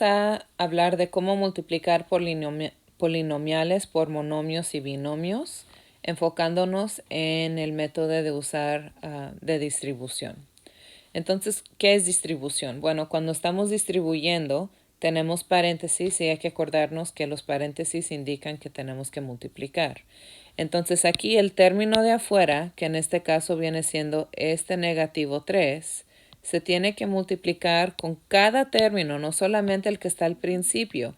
A hablar de cómo multiplicar polinomiales por monomios y binomios, enfocándonos en el método de usar de distribución. Entonces, ¿qué es distribución? Bueno, cuando estamos distribuyendo, tenemos paréntesis y hay que acordarnos que los paréntesis indican que tenemos que multiplicar. Entonces, aquí el término de afuera, que en este caso viene siendo este negativo 3, se tiene que multiplicar con cada término, no solamente el que está al principio,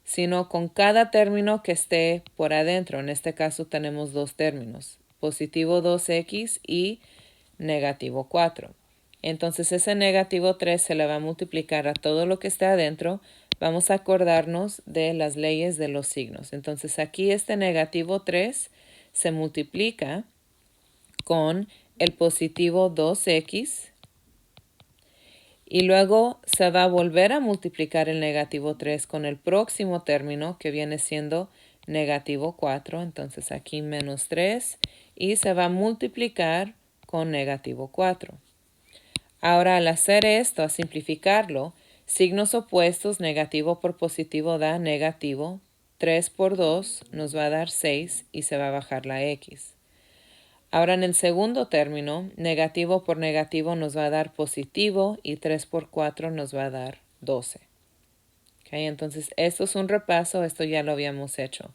sino con cada término que esté por adentro. En este caso tenemos dos términos, positivo 2x y negativo 4. Entonces ese negativo 3 se le va a multiplicar a todo lo que esté adentro. Vamos a acordarnos de las leyes de los signos. Entonces aquí este negativo 3 se multiplica con el positivo 2x y luego se va a volver a multiplicar el negativo 3 con el próximo término que viene siendo negativo 4. Entonces aquí menos 3 y se va a multiplicar con negativo 4. Ahora al hacer esto, a simplificarlo, signos opuestos, negativo por positivo da negativo. 3 por 2 nos va a dar 6 y se va a bajar la x. Ahora en el segundo término, negativo por negativo nos va a dar positivo y 3 por 4 nos va a dar 12. Okay, entonces esto es un repaso, esto ya lo habíamos hecho.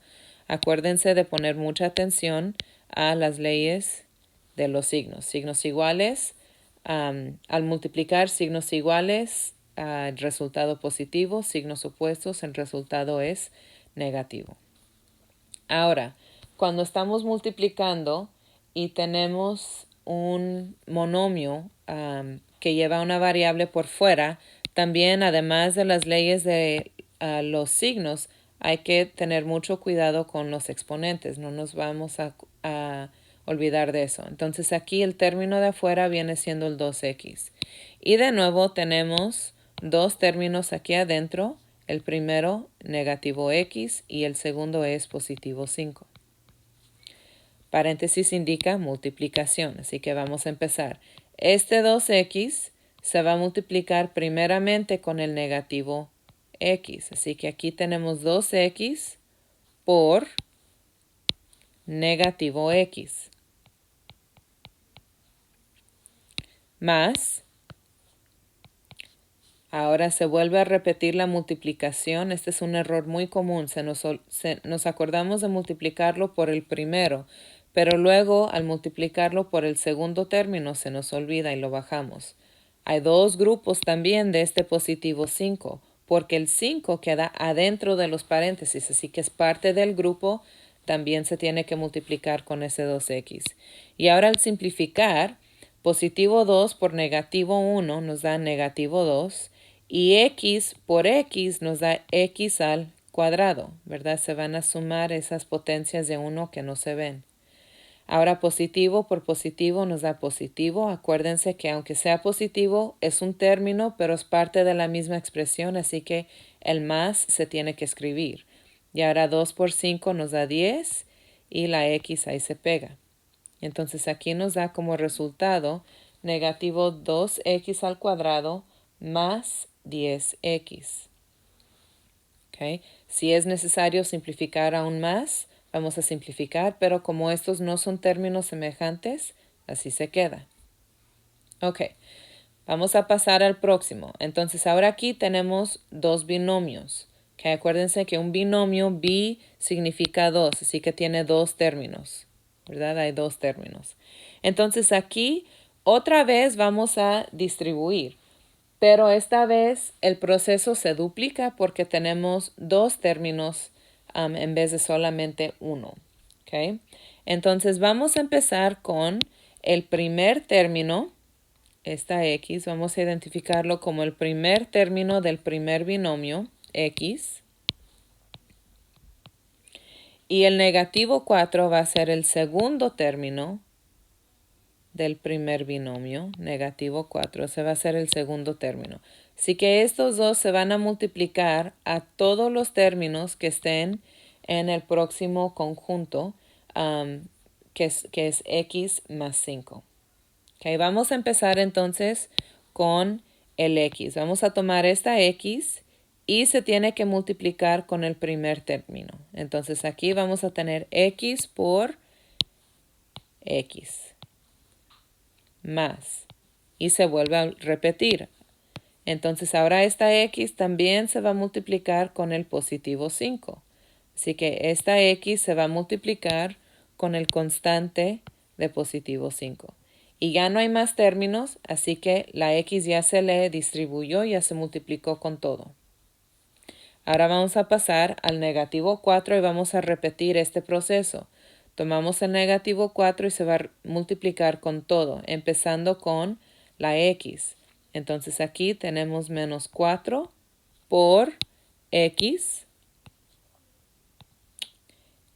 Acuérdense de poner mucha atención a las leyes de los signos. Signos iguales, al multiplicar signos iguales, el resultado positivo, signos opuestos, el resultado es negativo. Ahora, cuando estamos multiplicando y tenemos un monomio que lleva una variable por fuera, también además de las leyes de los signos, hay que tener mucho cuidado con los exponentes, no nos vamos a olvidar de eso. Entonces aquí el término de afuera viene siendo el 2x. Y de nuevo tenemos dos términos aquí adentro. El primero, negativo x, y el segundo es positivo 5. Paréntesis indica multiplicación, así que vamos a empezar. Este 2x se va a multiplicar primeramente con el negativo x. Así que aquí tenemos 2x por negativo x. Más, ahora se vuelve a repetir la multiplicación. Este es un error muy común. Nos acordamos de multiplicarlo por el primero, pero luego al multiplicarlo por el segundo término se nos olvida y lo bajamos. Hay dos grupos también de este positivo 5, porque el 5 queda adentro de los paréntesis, así que es parte del grupo, también se tiene que multiplicar con ese 2x. Y ahora al simplificar, positivo 2 por negativo 1 nos da negativo 2 y x por x nos da x al cuadrado, ¿verdad? Se van a sumar esas potencias de 1 que no se ven. Ahora positivo por positivo nos da positivo. Acuérdense que aunque sea positivo es un término, pero es parte de la misma expresión, así que el más se tiene que escribir. Y ahora 2 por 5 nos da 10 y la x ahí se pega. Entonces aquí nos da como resultado negativo 2x al cuadrado más 10x. ¿Okay? Si es necesario simplificar aún más, vamos a simplificar, pero como estos no son términos semejantes, así se queda. Ok, vamos a pasar al próximo. Entonces ahora aquí tenemos dos binomios. Okay, acuérdense que un binomio, bi significa 2, así que tiene dos términos, ¿verdad? Hay dos términos. Entonces aquí otra vez vamos a distribuir. Pero esta vez el proceso se duplica porque tenemos dos términos en vez de solamente uno. ¿Okay? Entonces vamos a empezar con el primer término, esta x, vamos a identificarlo como el primer término del primer binomio, x. Y el negativo 4 va a ser el segundo término del primer binomio, negativo 4, se va a hacer el segundo término. Así que estos dos se van a multiplicar a todos los términos que estén en el próximo conjunto, que es x más 5. Okay, vamos a empezar entonces con el x. Vamos a tomar esta x y se tiene que multiplicar con el primer término. Entonces aquí vamos a tener x por x más y se vuelve a repetir. Entonces ahora esta x también se va a multiplicar con el positivo 5. Así que esta x se va a multiplicar con el constante de positivo 5. Y ya no hay más términos, así que la x ya se le distribuyó, ya se multiplicó con todo. Ahora vamos a pasar al negativo 4 y vamos a repetir este proceso. Tomamos el negativo 4 y se va a multiplicar con todo, empezando con la x. Entonces aquí tenemos menos 4 por x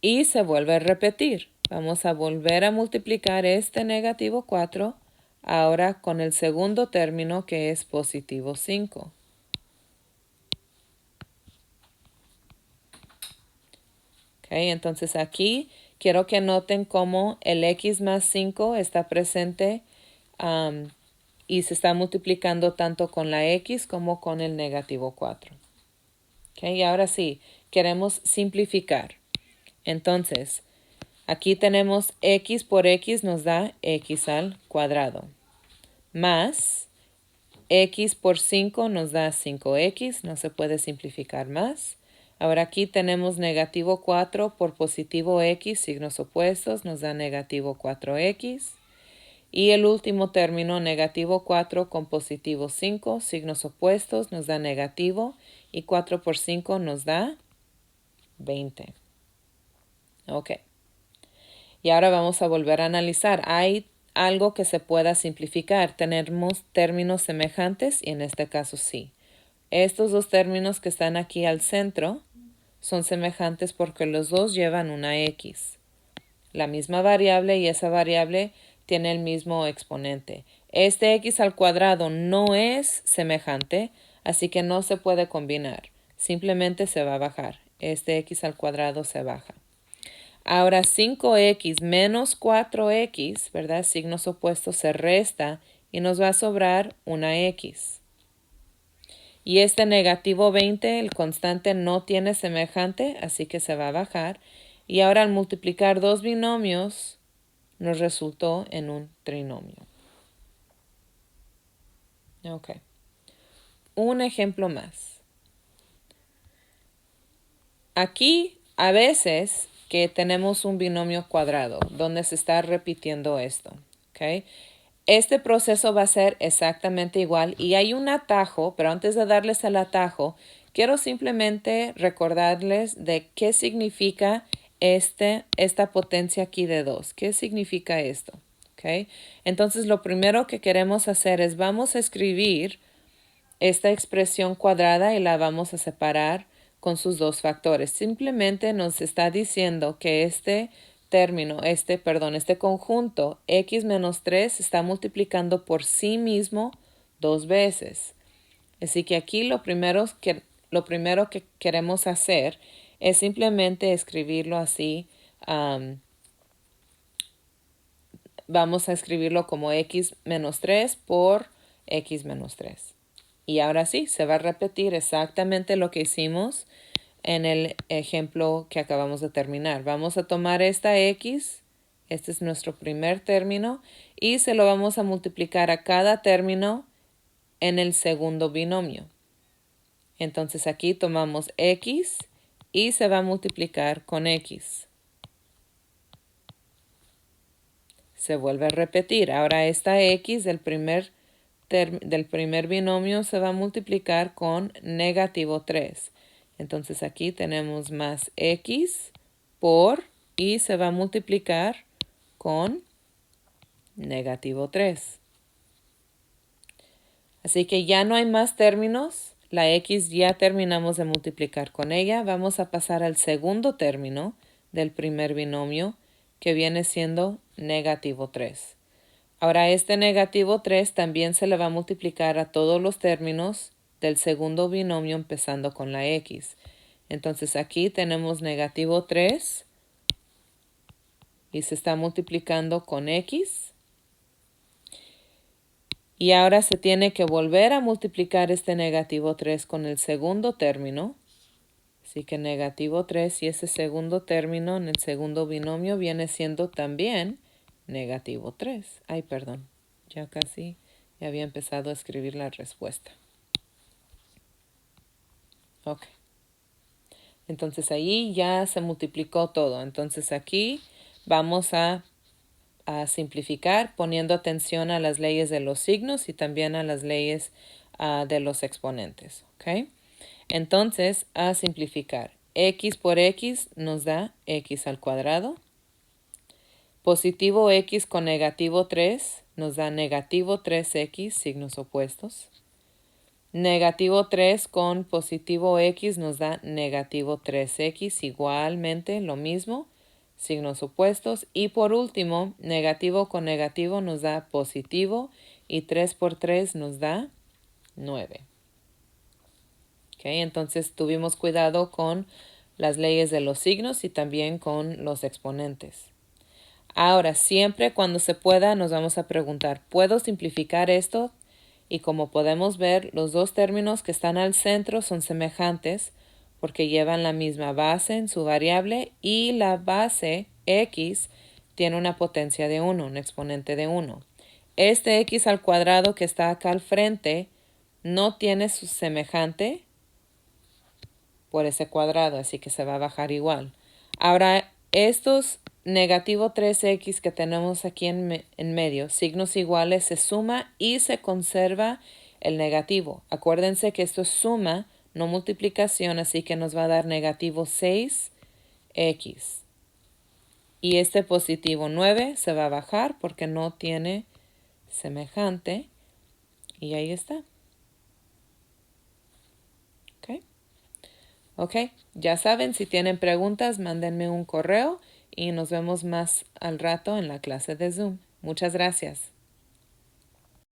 y se vuelve a repetir. Vamos a volver a multiplicar este negativo 4 ahora con el segundo término que es positivo 5. Entonces aquí quiero que noten cómo el x más 5 está presente y se está multiplicando tanto con la x como con el negativo 4. Y ahora sí, queremos simplificar. Entonces, aquí tenemos x por x nos da x al cuadrado. Más x por 5 nos da 5x, no se puede simplificar más. Ahora aquí tenemos negativo 4 por positivo x, signos opuestos, nos da negativo 4x. Y el último término, negativo 4 con positivo 5, signos opuestos, nos da negativo. Y 4 por 5 nos da 20. Ok. Y ahora vamos a volver a analizar. Hay algo que se pueda simplificar. Tenemos términos semejantes y en este caso sí. Estos dos términos que están aquí al centro son semejantes porque los dos llevan una x. La misma variable y esa variable tiene el mismo exponente. Este x al cuadrado no es semejante, así que no se puede combinar. Simplemente se va a bajar. Este x al cuadrado se baja. Ahora 5x menos 4x, ¿verdad? Signos opuestos se resta y nos va a sobrar una x. Y este negativo 20, el constante no tiene semejante, así que se va a bajar. Y ahora al multiplicar dos binomios, nos resultó en un trinomio. Ok. Un ejemplo más. Aquí, a veces que tenemos un binomio cuadrado, donde se está repitiendo esto. Ok. Este proceso va a ser exactamente igual y hay un atajo, pero antes de darles el atajo, quiero simplemente recordarles de qué significa esta potencia aquí de 2. ¿Qué significa esto? ¿Okay? Entonces, lo primero que queremos hacer es vamos a escribir esta expresión cuadrada y la vamos a separar con sus dos factores. Simplemente nos está diciendo que este conjunto x menos 3 está multiplicando por sí mismo dos veces. Así que aquí lo primero que queremos hacer es simplemente escribirlo así. Vamos a escribirlo como x menos 3 por x menos 3. Y ahora sí, se va a repetir exactamente lo que hicimos en el ejemplo que acabamos de terminar. Vamos a tomar esta x, este es nuestro primer término, y se lo vamos a multiplicar a cada término en el segundo binomio. Entonces aquí tomamos x y se va a multiplicar con x. Se vuelve a repetir. Ahora esta x del primer binomio se va a multiplicar con negativo 3. Entonces aquí tenemos más x por y se va a multiplicar con negativo 3. Así que ya no hay más términos. La x ya terminamos de multiplicar con ella. Vamos a pasar al segundo término del primer binomio que viene siendo negativo 3. Ahora este negativo 3 también se le va a multiplicar a todos los términos del segundo binomio empezando con la x. Entonces aquí tenemos negativo 3 y se está multiplicando con x. Y ahora se tiene que volver a multiplicar este negativo 3 con el segundo término. Así que negativo 3 y ese segundo término en el segundo binomio viene siendo también negativo 3. Ay, perdón, ya casi había empezado a escribir la respuesta. Ok. Entonces ahí ya se multiplicó todo. Entonces aquí vamos a simplificar poniendo atención a las leyes de los signos y también a las leyes de los exponentes. ¿Ok? Entonces, a simplificar. X por X nos da X al cuadrado. Positivo X con negativo 3 nos da negativo 3X, signos opuestos. Negativo 3 con positivo X nos da negativo 3X, igualmente lo mismo, signos opuestos. Y por último, negativo con negativo nos da positivo y 3 por 3 nos da 9. Entonces tuvimos cuidado con las leyes de los signos y también con los exponentes. Ahora, siempre cuando se pueda nos vamos a preguntar, ¿puedo simplificar esto? Y como podemos ver, los dos términos que están al centro son semejantes porque llevan la misma base en su variable y la base x tiene una potencia de 1, un exponente de 1. Este x al cuadrado que está acá al frente no tiene su semejante por ese cuadrado, así que se va a bajar igual. Ahora, estos negativo 3x que tenemos aquí en medio, signos iguales, se suma y se conserva el negativo. Acuérdense que esto es suma, no multiplicación, así que nos va a dar negativo 6x. Y este positivo 9 se va a bajar porque no tiene semejante. Y ahí está. Ok, ya saben, si tienen preguntas, mándenme un correo y nos vemos más al rato en la clase de Zoom. Muchas gracias.